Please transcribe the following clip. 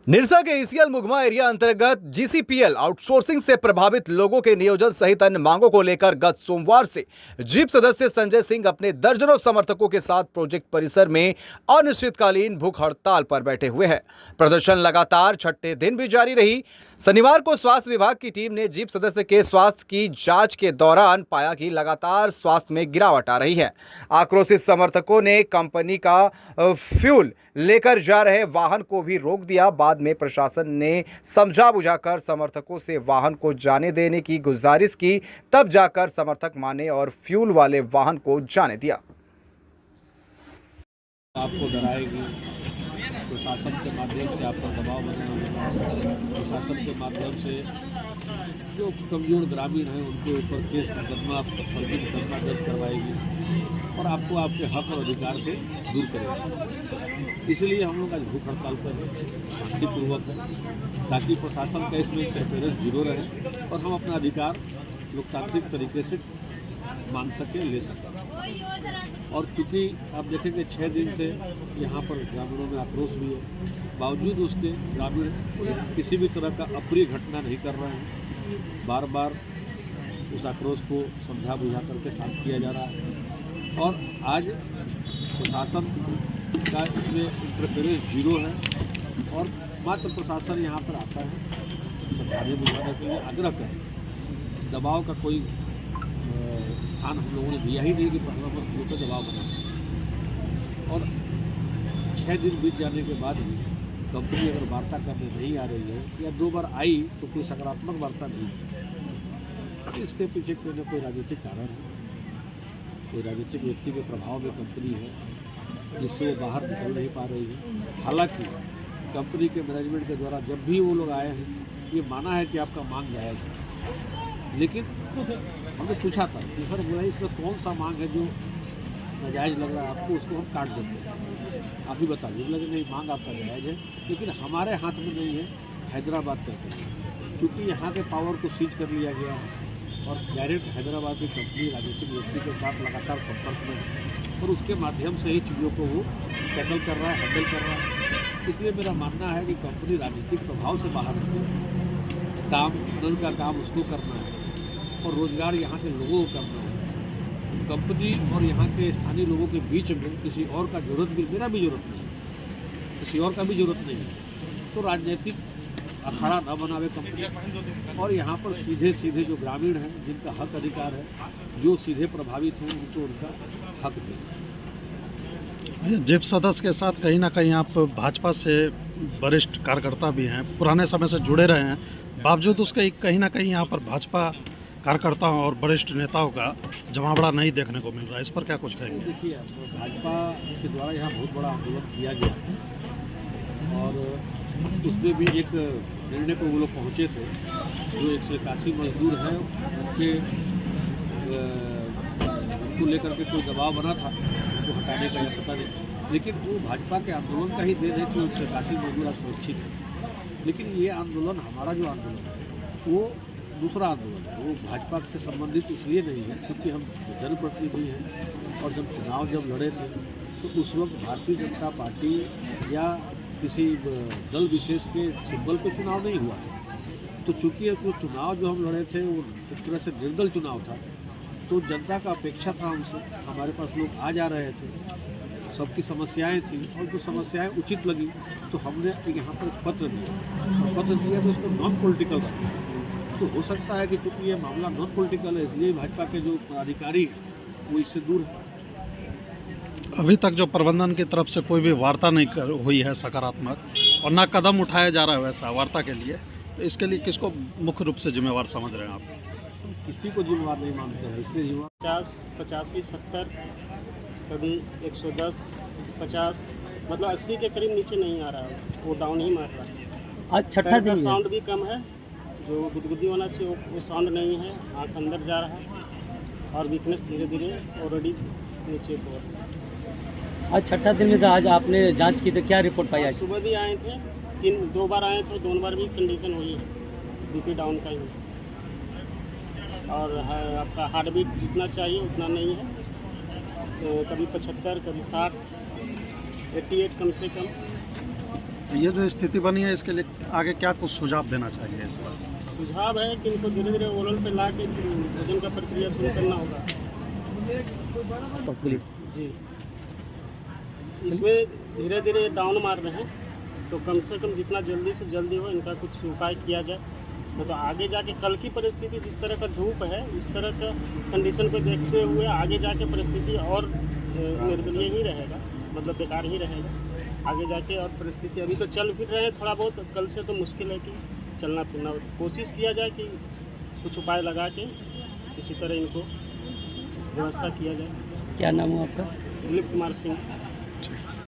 निरसा के ECL Mugma area अंतर्गत GCPL outsourcing से प्रभावित लोगों के नियोजन सहित अन्य मांगों को लेकर गत सोमवार से जीप सदस्य संजय सिंह अपने दर्जनों समर्थकों के साथ प्रोजेक्ट परिसर में अनिश्चितकालीन भूख हड़ताल पर बैठे हुए हैं। प्रदर्शन लगातार छठे दिन भी जारी रही। शनिवार को स्वास्थ्य विभाग की टीम ने जीप सदस्य के स्वास्थ्य की जांच के दौरान पाया कि लगातार स्वास्थ्य में गिरावट आ रही है। आक्रोशित समर्थकों ने कंपनी का फ्यूल लेकर जा रहे वाहन को भी रोक दिया। बाद में प्रशासन ने समझा बुझाकर समर्थकों से वाहन को जाने देने की गुजारिश की, तब जाकर समर्थक माने और फ्यूल वाले वाहन को जाने दिया। आपको डराएगी, प्रशासन के माध्यम से आप पर दबाव बनाएगी, प्रशासन के माध्यम से जो कमजोर ग्रामीण हैं उनके ऊपर केस मुकदमा फर्जी मुकदमा दर्ज करवाएगी और आपको आपके हक और अधिकार से दूर करेगी। इसलिए हम लोग आज भूख हड़ताल पर शांतिपूर्वक है ताकि प्रशासन का इसमें इंटरफेरेंस जीरो रहे और हम अपना अधिकार लोकतांत्रिक तरीके से मांग सकें, ले सकें। और चूँकि आप देखेंगे 6 दिन से यहाँ पर ग्रामीणों में आक्रोश भी है, बावजूद उसके ग्रामीण किसी भी तरह का अप्रिय घटना नहीं कर रहे हैं। बार बार उस आक्रोश को समझा बुझा करके शांत किया जा रहा है और आज प्रशासन का इसमें इंटरफेरेंस जीरो है और मात्र प्रशासन यहाँ पर आता है समझाने बुझाने के लिए, आग्रह करें। दबाव का कोई स्थान हम लोगों ने दिया ही नहीं कि हम पर दबाव बना। और 6 दिन बीत जाने के बाद भी कंपनी अगर वार्ता करने नहीं आ रही है या 2 बार आई तो कोई सकारात्मक वार्ता नहीं है, इसके पीछे कोई ना कोई राजनीतिक कारण है, कोई राजनीतिक व्यक्ति के प्रभाव में कंपनी है जिससे वो बाहर निकल नहीं पा रही है। हालांकि कंपनी के मैनेजमेंट के द्वारा जब भी वो लोग आए हैं ये माना है कि आपका मांग जायज़ है, लेकिन हमने पूछा था कि सर बोला इसमें कौन सा मांग है जो नाजायज़ लग रहा है आपको, उसको हम काट देते हैं, आप ही बताइए। बोला कि नहीं, मांग आपका जायज़ है लेकिन हमारे हाथ में नहीं है, हैदराबाद कहते हैं। चूँकि यहाँ के पावर को सीज कर लिया गया है और डायरेक्ट हैदराबाद की कंपनी राजनीतिक व्यक्ति के साथ लगातार संपर्क में है और उसके माध्यम से ही चीज़ों को वो टैकल कर रहा है, हैंडल कर रहा है। इसलिए मेरा मानना है कि कंपनी राजनीतिक प्रभाव से बाहर निकले, काम का काम उसको करना है और रोजगार यहाँ के लोगों को करना है। कंपनी और यहाँ के स्थानीय लोगों के बीच में किसी और का जरूरत भी, मेरा भी जरूरत नहीं है, किसी और का भी जरूरत नहीं है, तो राजनीतिक अखाड़ा न बनावे कंपनी और यहाँ पर सीधे सीधे जो ग्रामीण हैं जिनका हक अधिकार है, जो सीधे प्रभावित हैं उनको उनका हक दें। जीप सदस्य के साथ कहीं ना कहीं आप भाजपा से वरिष्ठ कार्यकर्ता भी हैं, पुराने समय से जुड़े रहे हैं, बावजूद उसके कहीं ना कहीं यहाँ पर भाजपा कार्यकर्ताओं और वरिष्ठ नेताओं का जमावड़ा नहीं देखने को मिल रहा है, इस पर क्या कुछ कहेंगे? देखिए, भाजपा के द्वारा यहाँ बहुत बड़ा आंदोलन किया गया और उसमें भी एक निर्णय पर वो लोग पहुँचे थे। जो 181 मजदूर हैं उनको लेकर के कोई दबाव बना था उनको हटाने का, या पता नहीं, लेकिन वो भाजपा के आंदोलन का ही देन है कि 181 मजदूर सुरक्षित है। लेकिन ये आंदोलन, हमारा जो आंदोलन है वो दूसरा आंदोलन है, वो भाजपा से संबंधित इसलिए नहीं है क्योंकि हम जनप्रतिनिधि हैं और जब लड़े थे तो उस वक्त भारतीय जनता पार्टी या किसी दल विशेष के सिंबल पे चुनाव नहीं हुआ था। तो चूँकि वो चुनाव जो हम लड़े थे वो एक तरह से निर्दल चुनाव था, तो जनता का अपेक्षा था हमसे, हमारे पास लोग आ जा रहे थे, सबकी समस्याएं थी और जो समस्याएं उचित लगी तो हमने यहाँ पर पत्र दिया तो उसको नॉन पॉलिटिकल रखा। तो हो सकता है कि चूँकि ये मामला नॉन पॉलिटिकल है इसलिए भाजपा के जो पदाधिकारी हैं वो इससे दूर है। अभी तक जो प्रबंधन की तरफ से कोई भी वार्ता नहीं हुई है सकारात्मक और ना कदम उठाया जा रहा है वैसा वार्ता के लिए, तो इसके लिए किसको मुख्य रूप से जिम्मेवार समझ रहे हैं आप? किसी को जिम्मेवार नहीं मानते हैं, इसलिए 50, 85, 70, कभी 110, 50, मतलब 80 के करीब नीचे नहीं आ रहा है, वो डाउन ही मार रहा है। आज छठा दिन साउंड भी कम है, जो गुदगुदी होना चाहिए वो साउंड नहीं है, आँख अंदर जा रहा है और वीकनेस धीरे धीरे ऑलरेडी नीचे को। आज छठा दिन में था, आज आपने जांच की तो क्या रिपोर्ट पाई? आज सुबह भी आए थे, 2 बार आए थे, 2 बार भी कंडीशन हुई है बीपी डाउन का ही, और आपका हार्ट बीट जितना चाहिए उतना नहीं है, तो कभी 75, कभी 60, 88 कम से कम, तो ये जो स्थिति बनी है इसके लिए आगे क्या कुछ सुझाव देना चाहिए इस पर? सुझाव है कि इनको धीरे धीरे ओरल पे ला के भोजन का प्रक्रिया शुरू करना होगा। जी, इसमें धीरे धीरे डाउन मार रहे हैं, तो कम से कम जितना जल्दी से जल्दी हो इनका कुछ उपाय किया जाए। नहीं तो आगे जाके कल की परिस्थिति जिस तरह का धूप है, इस तरह का कंडीशन को देखते हुए आगे जाके परिस्थिति और निर्दलीय ही रहेगा, मतलब बेकार ही रहेगा आगे जाके। और परिस्थिति अभी तो चल फिर रहे हैं थोड़ा बहुत, कल से तो मुश्किल है कि चलना फिरना। कोशिश किया जाए कि कुछ उपाय लगा के किसी तरह इनको व्यवस्था किया जाए। क्या नाम है आपका? दिलीप कुमार सिंह।